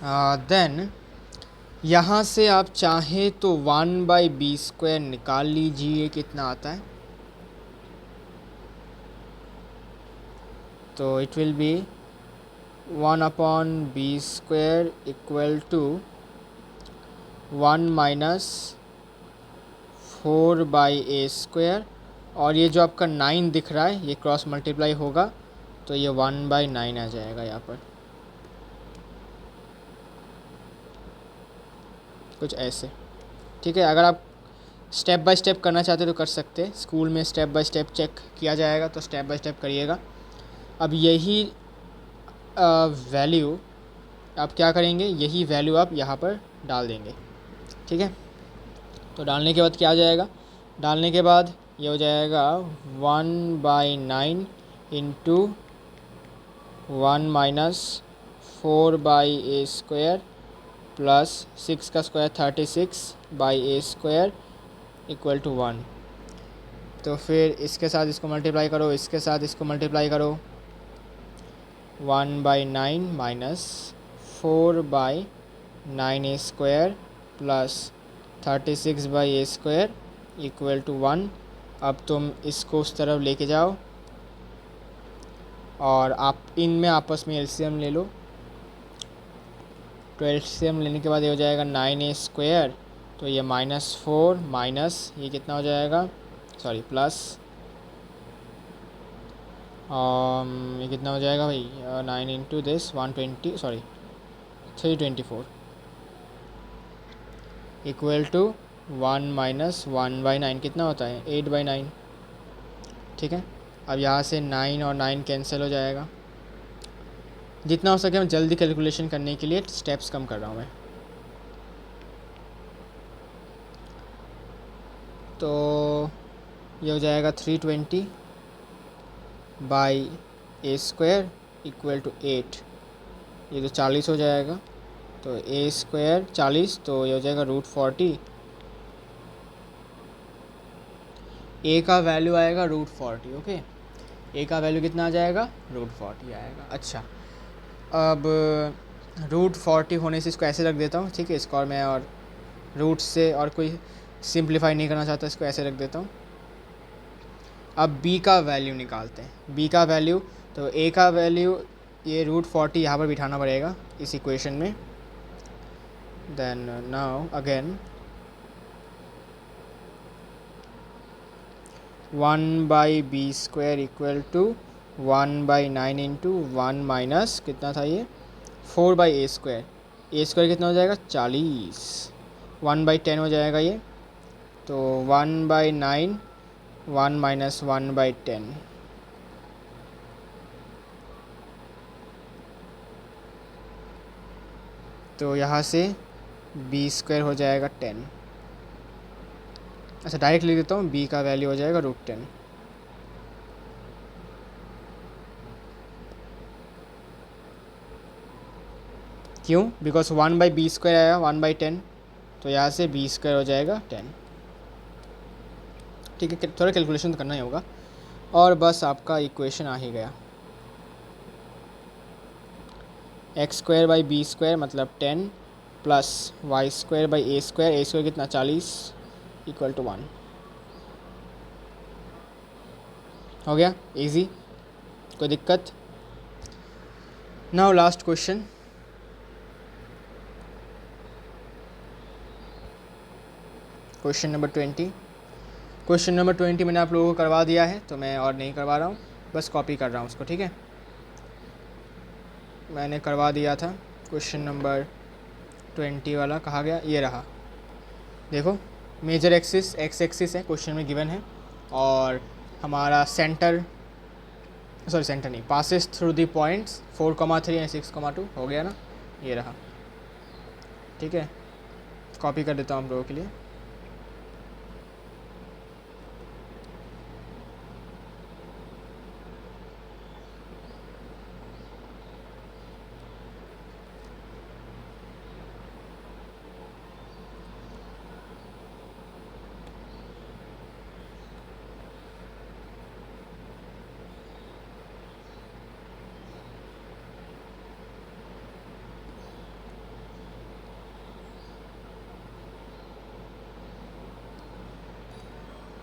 देन यहाँ से आप चाहें तो 1 बाई बी स्क्वायर निकाल लीजिए, कितना आता है। तो it will be 1 upon b square equal to 1 minus 4 by a square, और ये जो आपका 9 दिख रहा है ये क्रॉस मल्टीप्लाई होगा तो ये 1 बाई 9 आ जाएगा यहाँ पर, कुछ ऐसे। ठीक है, अगर आप स्टेप बाय स्टेप करना चाहते तो कर सकते हैं, स्कूल में स्टेप बाय स्टेप चेक किया जाएगा तो स्टेप बाय स्टेप करिएगा। अब यही वैल्यू आप क्या करेंगे, यही वैल्यू आप यहाँ पर डाल देंगे। ठीक है, तो डालने के बाद क्या आ जाएगा, डालने के बाद ये हो जाएगा 1 by 9 into 1 minus 4 by a square plus 6 का square 36 by a square equal to 1। तो फिर इसके साथ इसको मल्टीप्लाई करो, इसके साथ इसको मल्टीप्लाई करो, 1 by 9 minus 4 by 9 a square plus 36 by a square equal to 1। अब तुम इसको उस तरफ लेके जाओ और आप इनमें आपस में एलसीएम ले लो। तो एलसीएम लेने के बाद ये हो जाएगा 9 ए स्क्वायर, तो ये -4 माइनस ये कितना हो जाएगा, सॉरी प्लस ये कितना हो जाएगा भाई 9 into this 120 sorry 324 equal to 1 minus 1 by 9 कितना होता है 8 बाई 9। ठीक है, अब यहाँ से 9 और 9 कैंसिल हो जाएगा। जितना हो सके मैं जल्दी कैलकुलेशन करने के लिए स्टेप्स कम कर रहा हूँ मैं। तो ये हो जाएगा 320 by a square equal to 8, ये तो 40 हो जाएगा। तो ए स्क्वायर 40, तो ये हो जाएगा √40। ए का वैल्यू आएगा √40। ओके, ए का वैल्यू कितना आ जाएगा, √40 आएगा। अच्छा, अब रूट 40 होने से इसको ऐसे रख देता हूँ, ठीक है। इसको और मैं और रूट से और कोई सिंप्लीफाई नहीं करना चाहता, इसको ऐसे रख देता हूँ। अब b का वैल्यू निकालते हैं। b का वैल्यू, तो a का वैल्यू ये रूट 40 यहाँ पर बिठाना पड़ेगा इस इक्वेशन में। Then now again 1/b² equal to 1/9 into 1 minus कितना था ये 4/a²। a² कितना हो जाएगा 40, 1/10 हो जाएगा ये, तो 1/9 1 माइनस 1/10। तो यहाँ से b² हो जाएगा 10। अच्छा डायरेक्ट लिख देता हूँ, b का वैल्यू हो जाएगा √10। क्यों? बिकॉज 1/b² आया 1/10, तो यहाँ से b² हो जाएगा 10। ठीक है, थोड़ा कैलकुलेशन तो करना ही होगा और बस आपका इक्वेशन आ ही गया। x²/b² मतलब 10 प्लस y²/a², a² कितना 40 इक्वल टू 1। हो गया इजी, कोई दिक्कत? Now last question. Question number 20। Question number 20 मैंने आप लोगों को करवा दिया है, तो मैं और नहीं करवा रहा हूँ, बस कॉपी कर रहा हूँ उसको, ठीक है। मैंने करवा दिया था क्वेश्चन नंबर 20 वाला, कहाँ गया, ये रहा। देखो मेजर एक्सिस एक्स एक्सिस है, क्वेश्चन में गिवन है, और हमारा सेंटर नहीं, passes through the points 4,3 and 6,2 हो गया ना, ये रहा, ठीक है। कॉपी कर देता हूँ आप लोगों के लिए।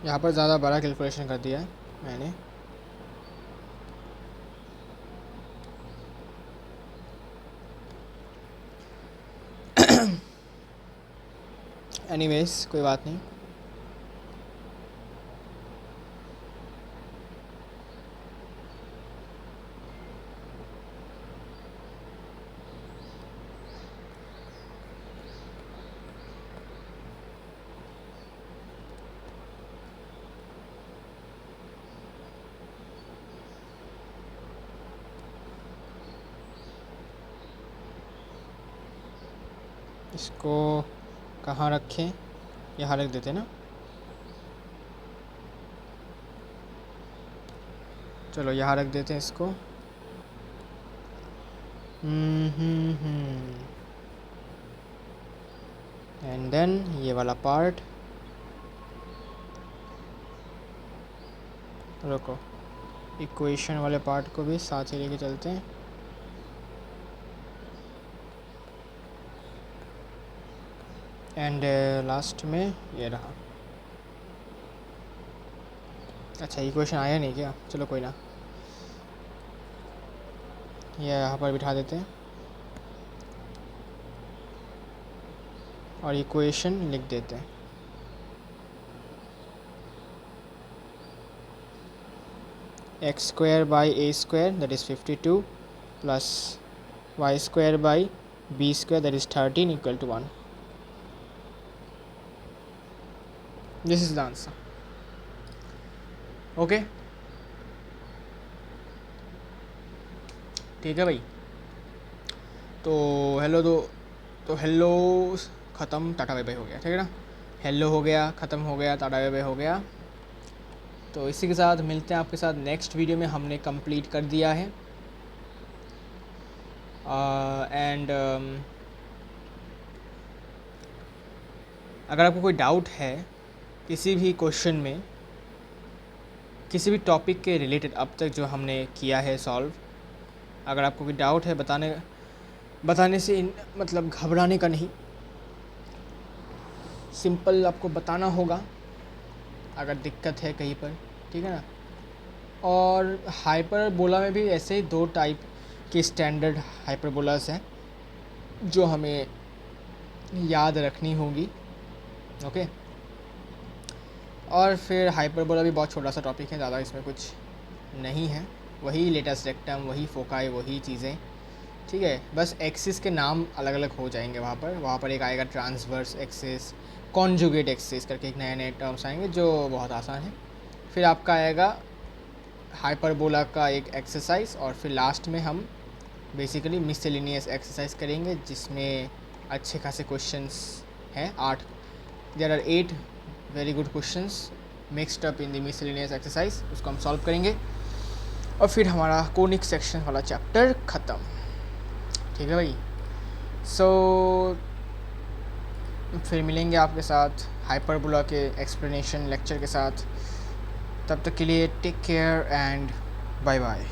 यहाँ पर ज़्यादा बड़ा कैलकुलेशन कर दिया है मैंने। एनीवेज कोई बात नहीं। इसको कहाँ रखें, यहाँ रख देते ना, चलो यहाँ रख देते हैं इसको। एंड देन ये वाला पार्ट, रुको इक्वेशन वाले पार्ट को भी साथ ही लेके चलते हैं। एंड लास्ट में ये रहा। अच्छा इक्वेशन आया नहीं क्या, चलो कोई ना, ये यहाँ पर बिठा देते हैं और इक्वेशन लिख देते हैं। x²/a² that is 52 plus y²/b² that is 13 equal to 1. This is the answer. Okay, ठीक है भाई। तो हेलो तो हेलो ख़त्म, टाटा बाय बाय हो गया, ठीक है ना। हेलो हो गया, ख़त्म हो गया, टाटा बाय बाय हो गया। तो इसी के साथ मिलते हैं आपके साथ नेक्स्ट वीडियो में। हमने कंप्लीट कर दिया है एंड अगर आपको कोई डाउट है किसी भी क्वेश्चन में, किसी भी टॉपिक के रिलेटेड अब तक जो हमने किया है सॉल्व, अगर आपको कोई डाउट है बताने से मतलब घबराने का नहीं, सिंपल आपको बताना होगा अगर दिक्कत है कहीं पर, ठीक है ना। और हाइपरबोला में भी ऐसे ही 2 टाइप के स्टैंडर्ड हाइपरबोलास हैं जो हमें याद रखनी होगी, ओके। और फिर हाइपरबोला भी बहुत छोटा सा टॉपिक है, ज़्यादा इसमें कुछ नहीं है, वही लेटस रेक्टम, वही फोकाई, वही चीज़ें, ठीक है। बस एक्सिस के नाम अलग अलग हो जाएंगे वहाँ पर एक आएगा ट्रांसवर्स एक्सिस, कॉन्जुगेट एक्सिस करके एक नए नए टर्म्स आएंगे जो बहुत आसान है। फिर आपका आएगा हाइपरबोला का एक एक्सरसाइज, और फिर लास्ट में हम बेसिकली मिससेलेनियस एक्सरसाइज करेंगे जिसमें अच्छे खासे क्वेश्चंस हैं। 8 very good questions mixed up in the miscellaneous exercise, उसको हम सॉल्व करेंगे और फिर हमारा कोनिक सेक्शन वाला चैप्टर ख़त्म, ठीक है भाई। फिर मिलेंगे आपके साथ हाइपरबोला के एक्सप्लेनेशन लेक्चर के साथ। तब तक के लिए take care and bye bye.